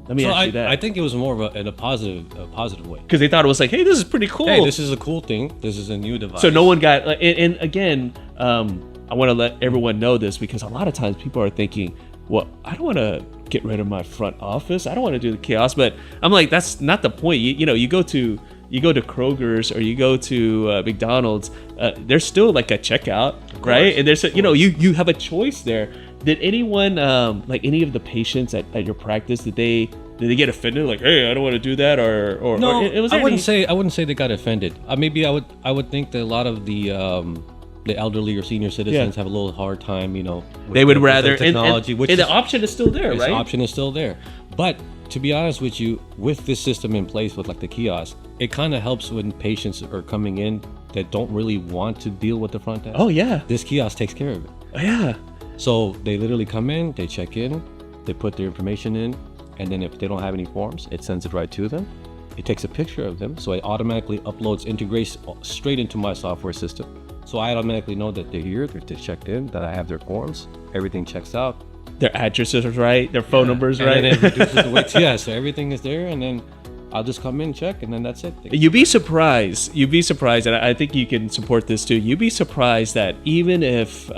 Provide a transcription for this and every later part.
Let me ask you that. I think it was more of in a positive way. Because they thought it was like, hey, this is pretty cool. Hey, this is a cool thing. This is a new device. So no one got, and again, I want to let everyone know this because a lot of times people are thinking, well, I don't want to get rid of my front office. I don't want to do the kiosk. But I'm like, that's not the point. You go to Kroger's or you go to McDonald's, there's still like a checkout, right? And there's you have a choice there. Did anyone like any of the patients at your practice, did they get offended, like, hey, I don't want to do that, or no? Or I wouldn't say they got offended. Maybe I would think that a lot of the elderly or senior citizens have a little hard time, they would rather with the technology, and the option is still there, right? The option is still there, but to be honest with you, with this system in place with like the kiosk, it kind of helps when patients are coming in that don't really want to deal with the front desk. Oh yeah, this kiosk takes care of it. Oh, yeah. So they literally come in, they check in, they put their information in, and then if they don't have any forms, it sends it right to them. It takes a picture of them, so it automatically integrates straight into my software system. So I automatically know that they're here, they're checked in, that I have their forms, everything checks out. Their addresses are right, their phone numbers right. And then it reduces the wait. Yeah, so everything is there, and then I'll just come in, check, and then that's it. You'd be surprised, and I think you can support this too. You'd be surprised that even if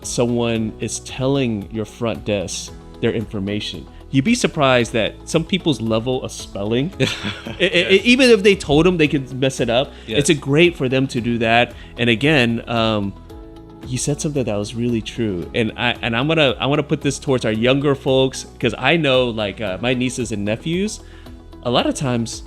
someone is telling your front desk their information, you'd be surprised that some people's level of spelling, even if they told them they could mess it up, it's great for them to do that. And again, you said something that was really true, and I want to put this towards our younger folks, because I know like my nieces and nephews, a lot of times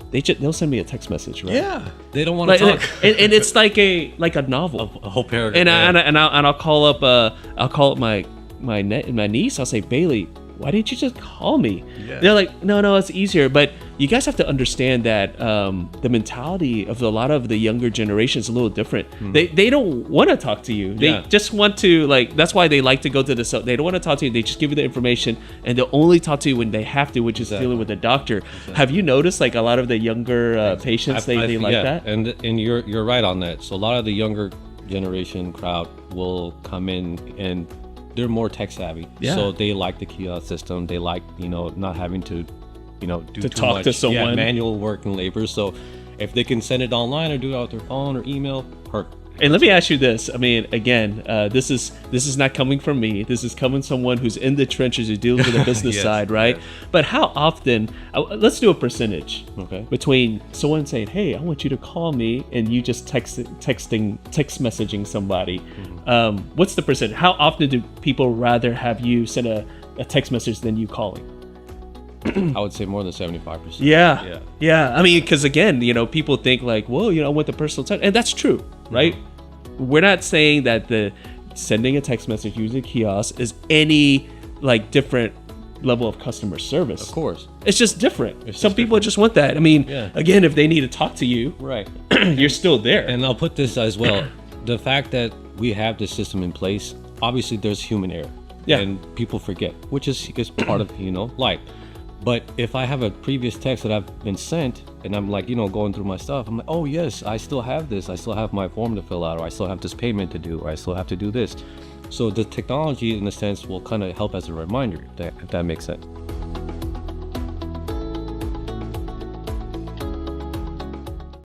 they'll send me a text message, right? Yeah, they don't want to talk, and it's like a novel, a whole paragraph. And I'll call up my niece. I'll say, Bailey, why didn't you just call me? Yeah. They're like, no, it's easier. But you guys have to understand that the mentality of a lot of the younger generation is a little different. They don't want to talk to you. They just want to, like, that's why they like to go to the, they don't want to talk to you. They just give you the information, and they'll only talk to you when they have to, which is dealing with a doctor. Exactly. Have you noticed like a lot of the younger patients, they like that? And you're right on that. So a lot of the younger generation crowd will come in and they're more tech savvy, so they like the kiosk system. They like, not having to, do too talk much, to someone, manual work and labor. So if they can send it online or do it out their phone or email, perfect. And let me ask you this. I mean, again, this is not coming from me. This is coming from someone who's in the trenches, who deals with the business side, right? Yes. But how often? Let's do a percentage. Okay. Between someone saying, "Hey, I want you to call me," and you just text messaging somebody. Mm-hmm. What's the percentage? How often do people rather have you send a text message than you calling? I would say more than 75%. Yeah. I mean, because again, people think like, well, I want the personal touch, and that's true, right? Mm-hmm. We're not saying that the sending a text message using a kiosk is any like different level of customer service. Of course, it's just different. Some people just want that. I mean, again, if they need to talk to you, right, you're still there. And I'll put this as well: the fact that we have this system in place, obviously, there's human error, and people forget, which is part of life. But if I have a previous text that I've been sent and I'm like, going through my stuff, I'm like, oh yes, I still have this. I still have my form to fill out, or I still have this payment to do, or I still have to do this. So the technology, in a sense, will kind of help as a reminder, if that makes sense.